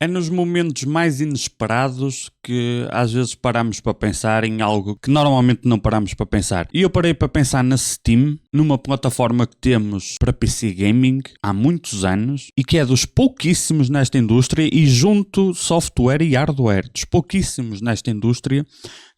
É nos momentos mais inesperados que às vezes paramos para pensar em algo que normalmente não paramos para pensar. E eu parei para pensar na Steam, numa plataforma que temos para PC Gaming há muitos anos e que é dos pouquíssimos nesta indústria e junto software e hardware, dos pouquíssimos nesta indústria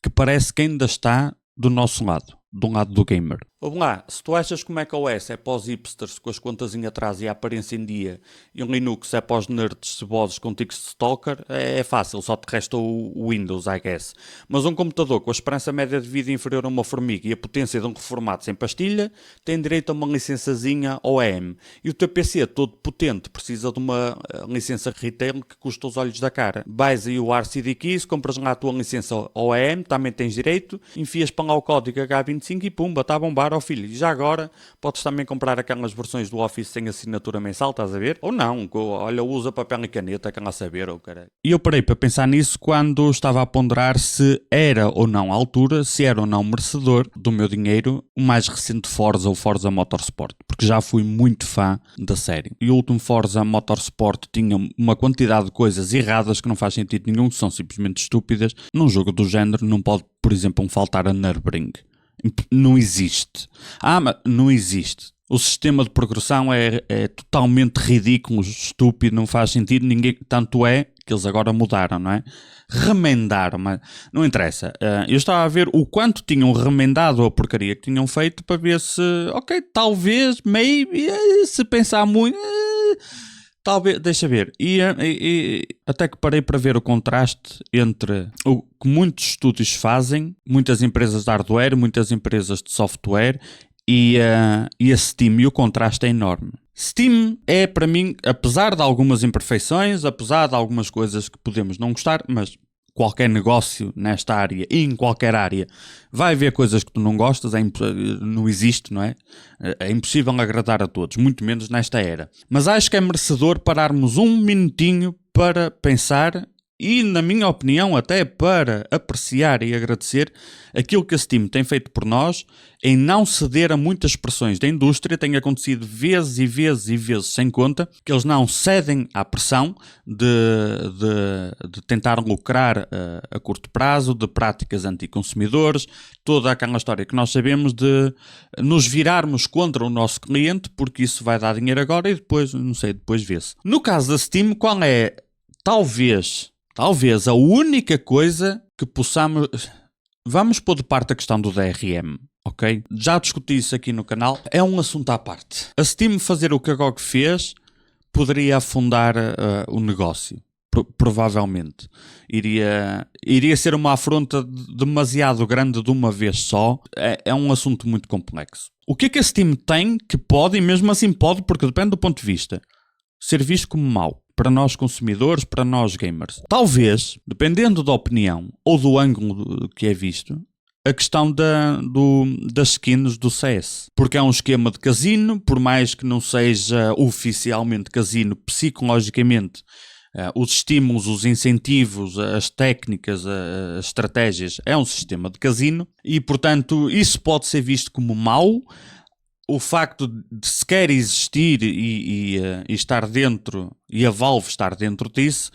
que parece que ainda está do nosso lado, do lado do gamer. Vamos lá, se tu achas que o macOS é para os hipsters com as contas em atraso e a aparência em dia e o Linux é para os nerds cebosos com tics de stalker, é fácil, só te resta o Windows, I guess. Mas um computador com a esperança média de vida inferior a uma formiga e a potência de um reformado sem pastilha tem direito a uma licençazinha OEM. E o teu PC todo potente precisa de uma licença retail que custa os olhos da cara. Vais aí o RCD Keys, compras lá a tua licença OEM, também tens direito, enfias para lá o código H25 e pumba, está a bombar. Ó filho, e já agora podes também comprar aquelas versões do Office sem assinatura mensal, estás a ver? Ou não, olha, usa papel e caneta, quer lá saber, ou caralho. E eu parei para pensar nisso quando estava a ponderar se era ou não à altura, se era ou não merecedor do meu dinheiro o mais recente Forza ou Forza Motorsport, porque já fui muito fã da série. E o último Forza Motorsport tinha uma quantidade de coisas erradas que não faz sentido nenhum, que são simplesmente estúpidas. Num jogo do género não pode, por exemplo, faltar a Nürburgring. Não existe. Mas não existe. O sistema de progressão é totalmente ridículo, estúpido, não faz sentido. Ninguém, tanto é que eles agora mudaram, não é? Remendaram, mas não interessa. Eu estava a ver o quanto tinham remendado a porcaria que tinham feito para ver se, ok, talvez, maybe, se pensar muito... Talvez, deixa ver, e até que parei para ver o contraste entre o que muitos estúdios fazem, muitas empresas de hardware, muitas empresas de software e a Steam, e o contraste é enorme. Steam é para mim, apesar de algumas imperfeições, apesar de algumas coisas que podemos não gostar, mas qualquer negócio nesta área e em qualquer área vai haver coisas que tu não gostas, não existe, não é? É impossível agradar a todos, muito menos nesta era. Mas acho que é merecedor pararmos um minutinho para pensar e, na minha opinião, até para apreciar e agradecer aquilo que a Steam tem feito por nós em não ceder a muitas pressões da indústria. Tem acontecido vezes e vezes e vezes sem conta que eles não cedem à pressão de tentar lucrar a curto prazo, de práticas anticonsumidores, toda aquela história que nós sabemos de nos virarmos contra o nosso cliente porque isso vai dar dinheiro agora e depois, não sei, depois vê-se. No caso da Steam, qual é, talvez a única coisa que possamos... Vamos pôr de parte a questão do DRM, ok? Já discuti isso aqui no canal, é um assunto à parte. A Steam fazer o que a GOG fez poderia afundar o negócio, provavelmente. Iria ser uma afronta demasiado grande de uma vez só. É um assunto muito complexo. O que é que a Steam tem que pode, e mesmo assim pode, porque depende do ponto de vista, ser visto como mau? Para nós consumidores, para nós gamers. Talvez, dependendo da opinião ou do ângulo que é visto, a questão das skins do CS. Porque é um esquema de casino, por mais que não seja oficialmente casino, psicologicamente, os estímulos, os incentivos, as técnicas, as estratégias, é um sistema de casino e, portanto, isso pode ser visto como mau. O facto de sequer existir e estar dentro, e a Valve estar dentro disso,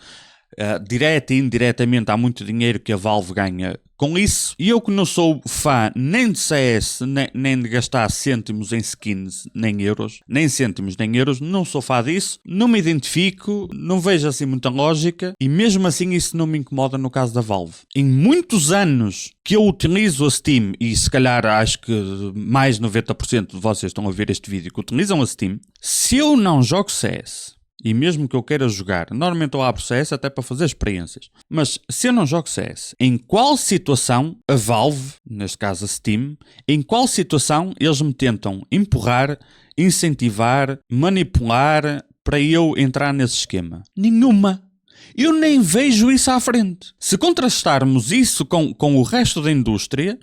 direta e indiretamente há muito dinheiro que a Valve ganha com isso. E eu que não sou fã nem de CS, nem de gastar cêntimos em skins, nem euros, nem cêntimos nem euros, não sou fã disso, não me identifico, não vejo assim muita lógica e mesmo assim isso não me incomoda no caso da Valve. Em muitos anos que eu utilizo a Steam, e se calhar acho que mais de 90% de vocês estão a ver este vídeo que utilizam a Steam, se eu não jogo CS... E mesmo que eu queira jogar, normalmente eu abro CS até para fazer experiências. Mas se eu não jogo CS, em qual situação a Valve, neste caso a Steam, em qual situação eles me tentam empurrar, incentivar, manipular para eu entrar nesse esquema? Nenhuma. Eu nem vejo isso à frente. Se contrastarmos isso com o resto da indústria...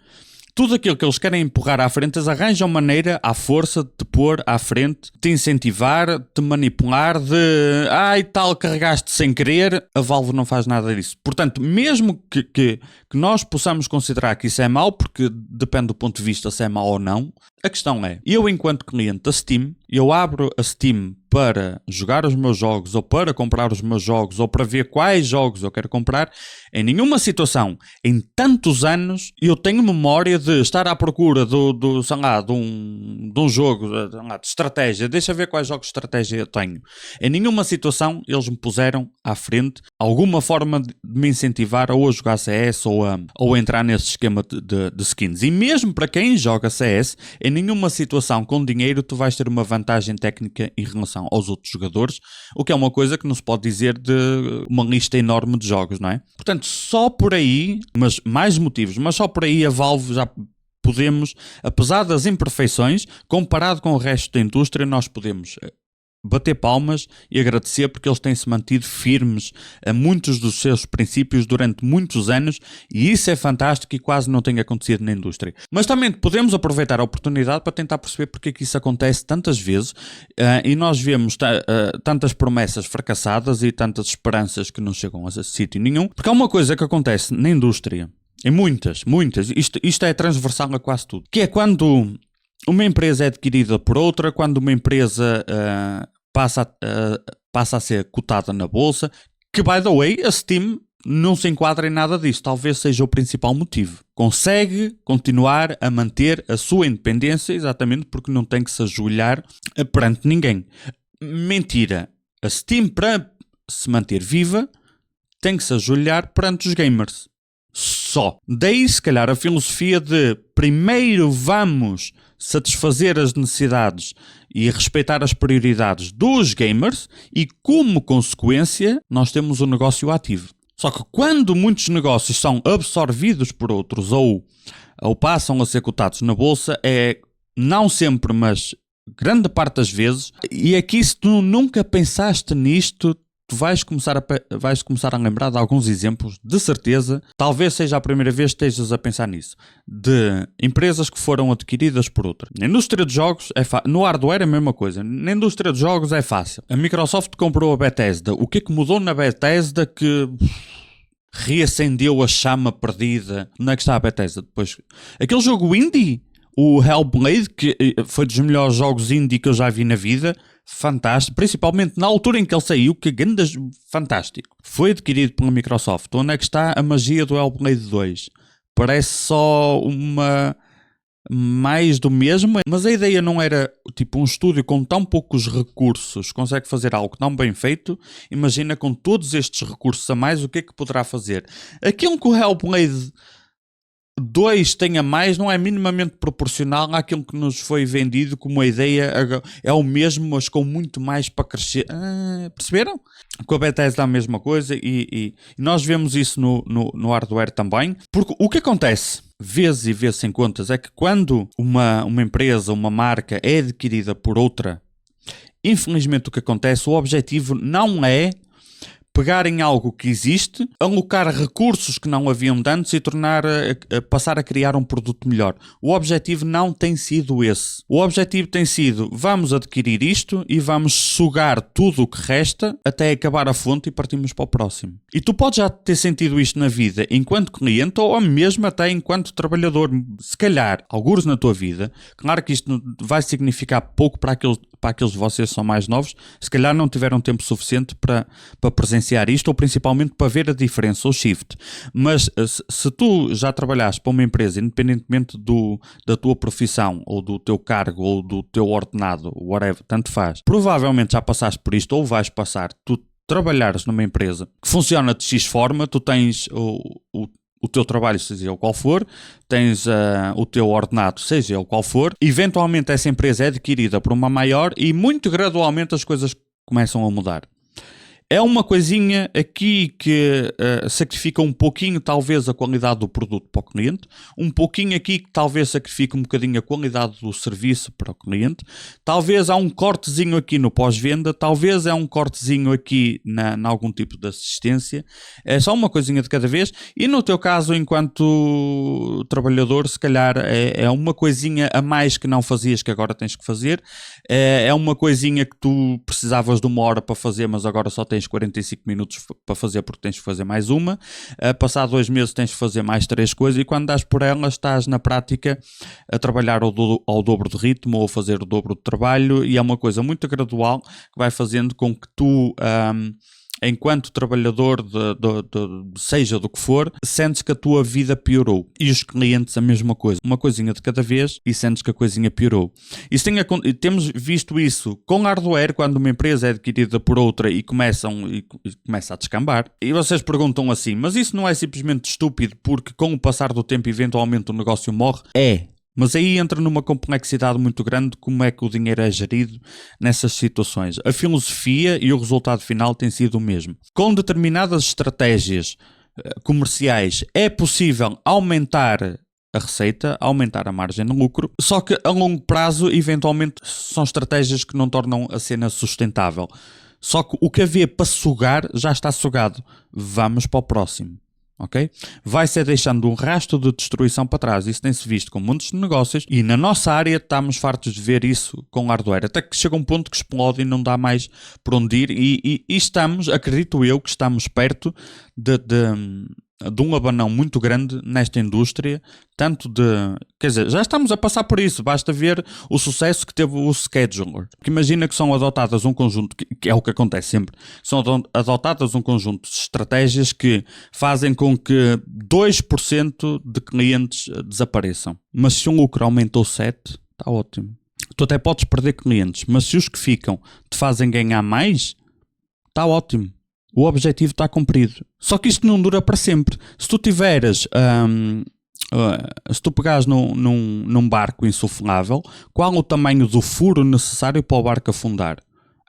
Tudo aquilo que eles querem empurrar à frente, eles arranjam maneira, à força, de te pôr à frente, de te incentivar, de te manipular, de... tal, carregaste sem querer. A Valve não faz nada disso. Portanto, mesmo que nós possamos considerar que isso é mau, porque depende do ponto de vista se é mau ou não, a questão é, eu enquanto cliente da Steam, eu abro a Steam para jogar os meus jogos, ou para comprar os meus jogos, ou para ver quais jogos eu quero comprar, em nenhuma situação, em tantos anos, eu tenho memória de estar à procura de um jogo de estratégia. Deixa ver quais jogos de estratégia eu tenho. Em nenhuma situação eles me puseram à frente alguma forma de me incentivar ou a jogar CS ou a entrar nesse esquema de skins. E mesmo para quem joga CS, em nenhuma situação com dinheiro tu vais ter uma vantagem técnica em relação aos outros jogadores, o que é uma coisa que não se pode dizer de uma lista enorme de jogos, não é? Portanto, só por aí, mas mais motivos, mas só por aí a Valve já podemos, apesar das imperfeições, comparado com o resto da indústria, nós podemos bater palmas e agradecer porque eles têm-se mantido firmes a muitos dos seus princípios durante muitos anos, e isso é fantástico e quase não tem acontecido na indústria. Mas também podemos aproveitar a oportunidade para tentar perceber porque é que isso acontece tantas vezes, e nós vemos tantas promessas fracassadas e tantas esperanças que não chegam a sítio nenhum, porque há uma coisa que acontece na indústria, em muitas, isto é transversal a quase tudo, que é quando uma empresa é adquirida por outra, quando uma empresa passa a ser cotada na bolsa, que, by the way, a Steam não se enquadra em nada disso. Talvez seja o principal motivo. Consegue continuar a manter a sua independência exatamente porque não tem que se ajoelhar perante ninguém. Mentira. A Steam, para se manter viva, tem que se ajoelhar perante os gamers. Só. Daí, se calhar, a filosofia de primeiro vamos satisfazer as necessidades e respeitar as prioridades dos gamers e, como consequência, nós temos um negócio ativo. Só que quando muitos negócios são absorvidos por outros ou passam a ser cotados na bolsa, não sempre, mas grande parte das vezes, e aqui se tu nunca pensaste nisto, tu vais começar a lembrar de alguns exemplos, de certeza, talvez seja a primeira vez que estejas a pensar nisso, de empresas que foram adquiridas por outra. Na indústria de jogos, no hardware é a mesma coisa, na indústria de jogos é fácil. A Microsoft comprou a Bethesda, o que é que mudou na Bethesda que reacendeu a chama perdida? Onde é que está a Bethesda depois? Aquele jogo indie, o Hellblade, que foi dos melhores jogos indie que eu já vi na vida, fantástico, principalmente na altura em que ele saiu, que ganda, fantástico. Foi adquirido pela Microsoft. Onde é que está a magia do Hellblade 2? Parece só mais do mesmo, mas a ideia não era tipo um estúdio com tão poucos recursos consegue fazer algo tão bem feito. Imagina com todos estes recursos a mais o que é que poderá fazer. Aquilo que o Hellblade 2 tenha mais não é minimamente proporcional àquilo que nos foi vendido como a ideia é o mesmo, mas com muito mais para crescer. Perceberam? Com a Bethesda é a mesma coisa e nós vemos isso no hardware também, porque o que acontece vezes e vezes sem contas é que quando uma empresa, uma marca é adquirida por outra, infelizmente o que acontece, o objetivo não é pegar em algo que existe, alocar recursos que não haviam de antes e passar a criar um produto melhor. O objetivo não tem sido esse. O objetivo tem sido, vamos adquirir isto e vamos sugar tudo o que resta até acabar a fonte e partimos para o próximo. E tu podes já ter sentido isto na vida enquanto cliente ou mesmo até enquanto trabalhador. Se calhar, alguns na tua vida, claro que isto vai significar pouco para aqueles de vocês que são mais novos, se calhar não tiveram tempo suficiente para presenciar isto ou principalmente para ver a diferença, o shift. Mas se tu já trabalhaste para uma empresa, independentemente da tua profissão ou do teu cargo ou do teu ordenado, whatever, tanto faz, provavelmente já passaste por isto ou vais passar. Tu trabalhares numa empresa que funciona de X forma, tu tens o teu trabalho, seja ele qual for, tens o teu ordenado, seja ele qual for, eventualmente essa empresa é adquirida por uma maior e muito gradualmente as coisas começam a mudar. É uma coisinha aqui que sacrifica um pouquinho talvez a qualidade do produto para o cliente, um pouquinho aqui que talvez sacrifique um bocadinho a qualidade do serviço para o cliente, talvez há um cortezinho aqui no pós-venda, talvez é um cortezinho aqui na algum tipo de assistência, é só uma coisinha de cada vez e no teu caso enquanto trabalhador se calhar é uma coisinha a mais que não fazias que agora tens que fazer, é uma coisinha que tu precisavas de uma hora para fazer mas agora só tens tens 45 minutos para fazer porque tens que fazer mais uma, passado 2 meses tens que fazer mais 3 coisas e quando dás por elas estás na prática a trabalhar ao dobro de ritmo ou a fazer o dobro de trabalho e é uma coisa muito gradual que vai fazendo com que tu... enquanto trabalhador seja do que for, sentes que a tua vida piorou. E os clientes a mesma coisa. Uma coisinha de cada vez e sentes que a coisinha piorou. Temos visto isso com hardware, quando uma empresa é adquirida por outra e começa a descambar. E vocês perguntam assim, mas isso não é simplesmente estúpido porque com o passar do tempo eventualmente o negócio morre? É. Mas aí entra numa complexidade muito grande como é que o dinheiro é gerido nessas situações. A filosofia e o resultado final têm sido o mesmo. Com determinadas estratégias comerciais é possível aumentar a receita, aumentar a margem de lucro, só que a longo prazo eventualmente são estratégias que não tornam a cena sustentável. Só que o que havia para sugar já está sugado. Vamos para o próximo. Okay? Vai ser deixando um rastro de destruição para trás. Isso tem-se visto com muitos negócios e na nossa área estamos fartos de ver isso com hardware, até que chega um ponto que explode e não dá mais por onde ir e estamos, acredito eu, que estamos perto de um abanão muito grande nesta indústria, quer dizer, já estamos a passar por isso, basta ver o sucesso que teve o Scheduler, que imagina que são adotadas um conjunto, que é o que acontece sempre, são adotadas um conjunto de estratégias que fazem com que 2% de clientes desapareçam, mas se um lucro aumentou 7%, está ótimo. Tu até podes perder clientes, mas se os que ficam te fazem ganhar mais, está ótimo. O objetivo está cumprido. Só que isto não dura para sempre. Se tu tiveres... se tu pegares num barco insuflável, qual o tamanho do furo necessário para o barco afundar?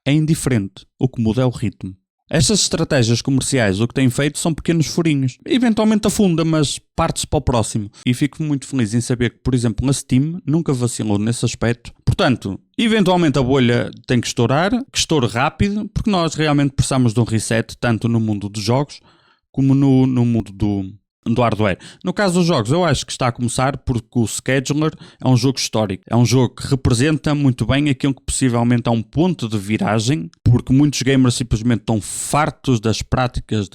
É indiferente. O que muda é o ritmo. Estas estratégias comerciais o que têm feito são pequenos furinhos. Eventualmente afunda, mas parte-se para o próximo. E fico muito feliz em saber que, por exemplo, a Steam nunca vacilou nesse aspecto. Portanto, eventualmente a bolha tem que estourar, que estoure rápido, porque nós realmente precisamos de um reset, tanto no mundo dos jogos, como no mundo do hardware. No caso dos jogos, eu acho que está a começar porque o Scheduler é um jogo histórico. É um jogo que representa muito bem aquilo que possivelmente é um ponto de viragem, porque muitos gamers simplesmente estão fartos das práticas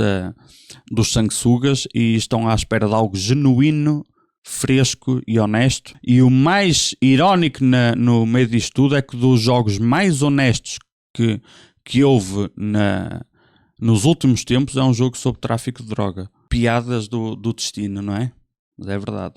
dos sanguessugas e estão à espera de algo genuíno, fresco e honesto. E o mais irónico no meio disto tudo é que dos jogos mais honestos que houve nos últimos tempos é um jogo sobre tráfico de droga. Piadas do destino, não é? Mas é verdade.